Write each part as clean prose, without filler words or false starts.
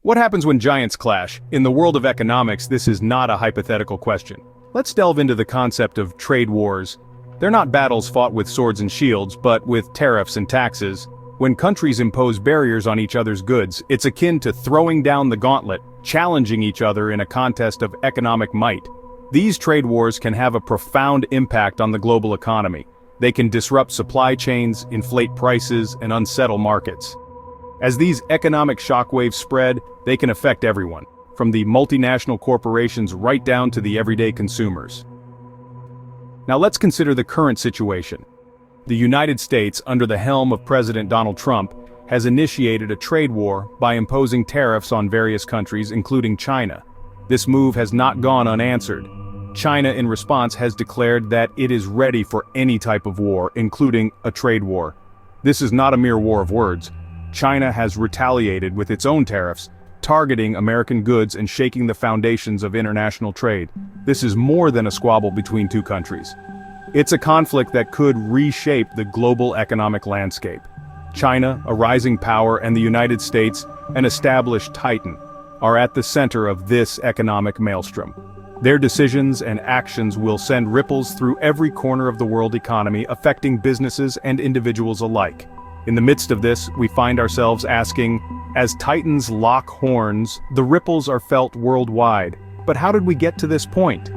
What happens when giants clash? In the world of economics, this is not a hypothetical question. Let's delve into the concept of trade wars. They're not battles fought with swords and shields, but with tariffs and taxes. When countries impose barriers on each other's goods, it's akin to throwing down the gauntlet, challenging each other in a contest of economic might. These trade wars can have a profound impact on the global economy. They can disrupt supply chains, inflate prices, and unsettle markets. As these economic shockwaves spread, they can affect everyone, from the multinational corporations right down to the everyday consumers. Now let's consider the current situation. The United States, under the helm of President Donald Trump, has initiated a trade war by imposing tariffs on various countries, including China. This move has not gone unanswered. China, in response, has declared that it is ready for any type of war, including a trade war. This is not a mere war of words. China has retaliated with its own tariffs, targeting American goods and shaking the foundations of international trade. This is more than a squabble between two countries. It's a conflict that could reshape the global economic landscape. China, a rising power, and the United States, an established titan, are at the center of this economic maelstrom. Their decisions and actions will send ripples through every corner of the world economy, affecting businesses and individuals alike. In the midst of this, we find ourselves asking, as titans lock horns, the ripples are felt worldwide. But how did we get to this point?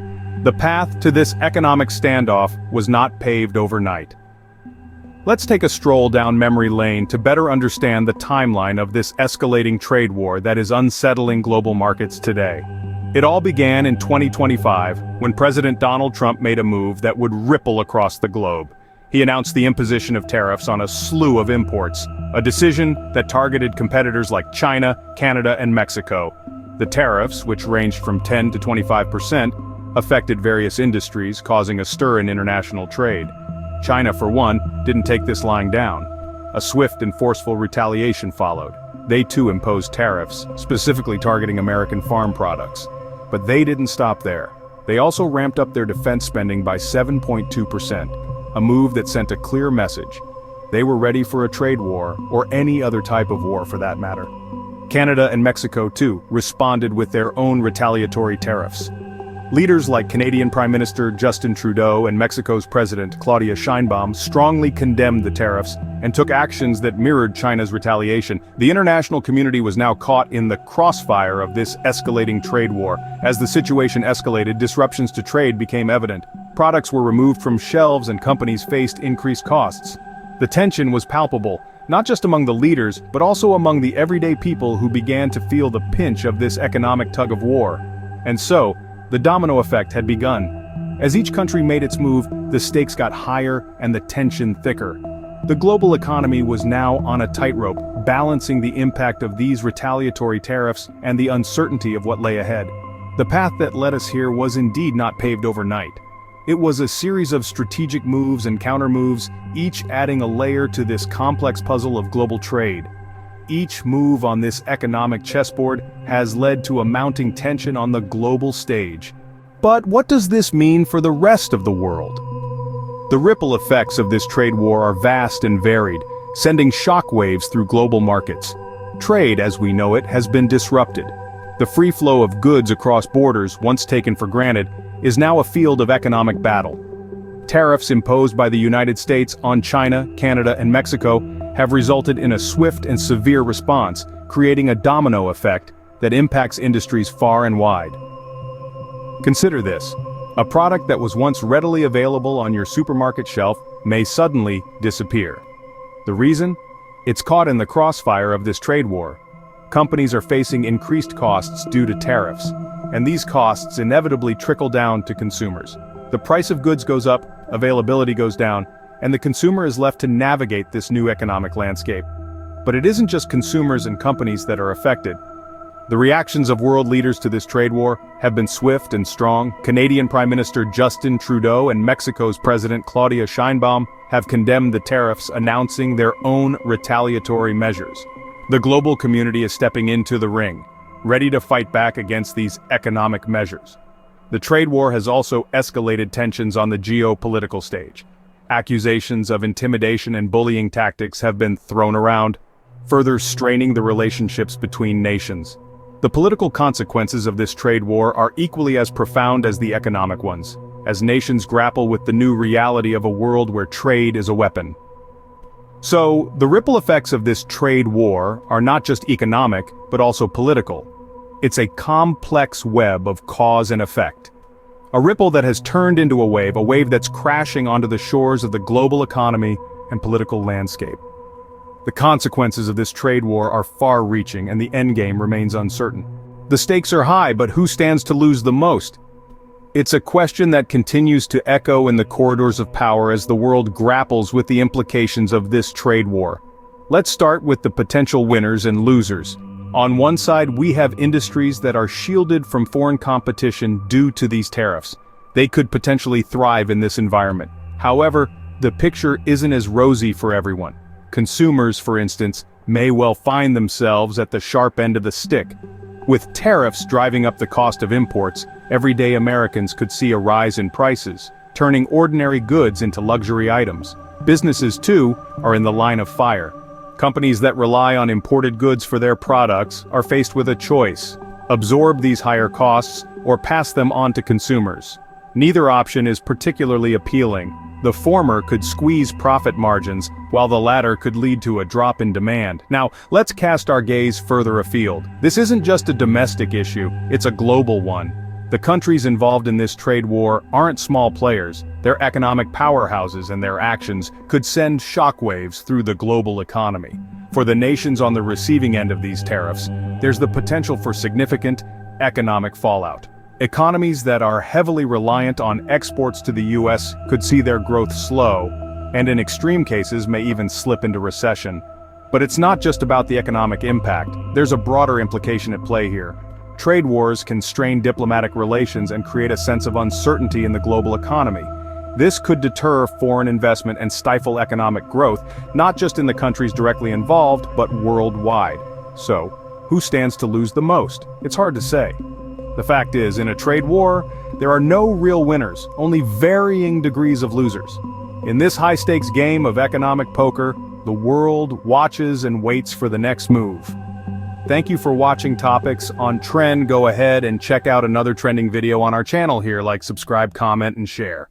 The path to this economic standoff was not paved overnight. Let's take a stroll down memory lane to better understand the timeline of this escalating trade war that is unsettling global markets today. It all began in 2025, when President Donald Trump made a move that would ripple across the globe. He announced the imposition of tariffs on a slew of imports, a decision that targeted competitors like China, Canada, and Mexico. The tariffs, which ranged from 10 to 25%, affected various industries, causing a stir in international trade. China, for one, didn't take this lying down. A swift and forceful retaliation followed. They too imposed tariffs, specifically targeting American farm products. But they didn't stop there. They also ramped up their defense spending by 7.2%. A move that sent a clear message. They were ready for a trade war, or any other type of war for that matter. Canada and Mexico, too, responded with their own retaliatory tariffs. Leaders like Canadian Prime Minister Justin Trudeau and Mexico's President Claudia Sheinbaum strongly condemned the tariffs and took actions that mirrored China's retaliation. The international community was now caught in the crossfire of this escalating trade war. As the situation escalated, disruptions to trade became evident. Products were removed from shelves and companies faced increased costs. The tension was palpable, not just among the leaders, but also among the everyday people who began to feel the pinch of this economic tug-of-war. And so, the domino effect had begun. As each country made its move, the stakes got higher and the tension thicker. The global economy was now on a tightrope, balancing the impact of these retaliatory tariffs and the uncertainty of what lay ahead. The path that led us here was indeed not paved overnight. It was a series of strategic moves and counter-moves, each adding a layer to this complex puzzle of global trade. Each move on this economic chessboard has led to a mounting tension on the global stage. But what does this mean for the rest of the world? The ripple effects of this trade war are vast and varied, sending shockwaves through global markets. Trade, as we know it, has been disrupted. The free flow of goods across borders, once taken for granted, is now a field of economic battle. Tariffs imposed by the United States on China, Canada, and Mexico have resulted in a swift and severe response, creating a domino effect that impacts industries far and wide. Consider this. A product that was once readily available on your supermarket shelf may suddenly disappear. The reason? It's caught in the crossfire of this trade war. Companies are facing increased costs due to tariffs, and these costs inevitably trickle down to consumers. The price of goods goes up, availability goes down, and the consumer is left to navigate this new economic landscape. But it isn't just consumers and companies that are affected. The reactions of world leaders to this trade war have been swift and strong. Canadian Prime Minister Justin Trudeau and Mexico's President Claudia Sheinbaum have condemned the tariffs, announcing their own retaliatory measures. The global community is stepping into the ring, ready to fight back against these economic measures. The trade war has also escalated tensions on the geopolitical stage. Accusations of intimidation and bullying tactics have been thrown around, further straining the relationships between nations. The political consequences of this trade war are equally as profound as the economic ones, as nations grapple with the new reality of a world where trade is a weapon. So, the ripple effects of this trade war are not just economic, but also political. It's a complex web of cause and effect. A ripple that has turned into a wave that's crashing onto the shores of the global economy and political landscape. The consequences of this trade war are far-reaching and the endgame remains uncertain. The stakes are high, but who stands to lose the most? It's a question that continues to echo in the corridors of power as the world grapples with the implications of this trade war. Let's start with the potential winners and losers. On one side, we have industries that are shielded from foreign competition due to these tariffs. They could potentially thrive in this environment. However, the picture isn't as rosy for everyone. Consumers, for instance, may well find themselves at the sharp end of the stick. With tariffs driving up the cost of imports, everyday Americans could see a rise in prices, turning ordinary goods into luxury items. Businesses, too, are in the line of fire. Companies that rely on imported goods for their products are faced with a choice: absorb these higher costs or pass them on to consumers. Neither option is particularly appealing. The former could squeeze profit margins, while the latter could lead to a drop in demand. Now, let's cast our gaze further afield. This isn't just a domestic issue, it's a global one. The countries involved in this trade war aren't small players. They're economic powerhouses, and their actions could send shockwaves through the global economy. For the nations on the receiving end of these tariffs, there's the potential for significant economic fallout. Economies that are heavily reliant on exports to the US could see their growth slow, and in extreme cases may even slip into recession. But it's not just about the economic impact. There's a broader implication at play here. Trade wars can strain diplomatic relations and create a sense of uncertainty in the global economy. This could deter foreign investment and stifle economic growth, not just in the countries directly involved, but worldwide. So, who stands to lose the most? It's hard to say. The fact is, in a trade war, there are no real winners, only varying degrees of losers. In this high-stakes game of economic poker, the world watches and waits for the next move. Thank you for watching Topics on Trend. Go ahead and check out another trending video on our channel here, like, subscribe, comment, and share.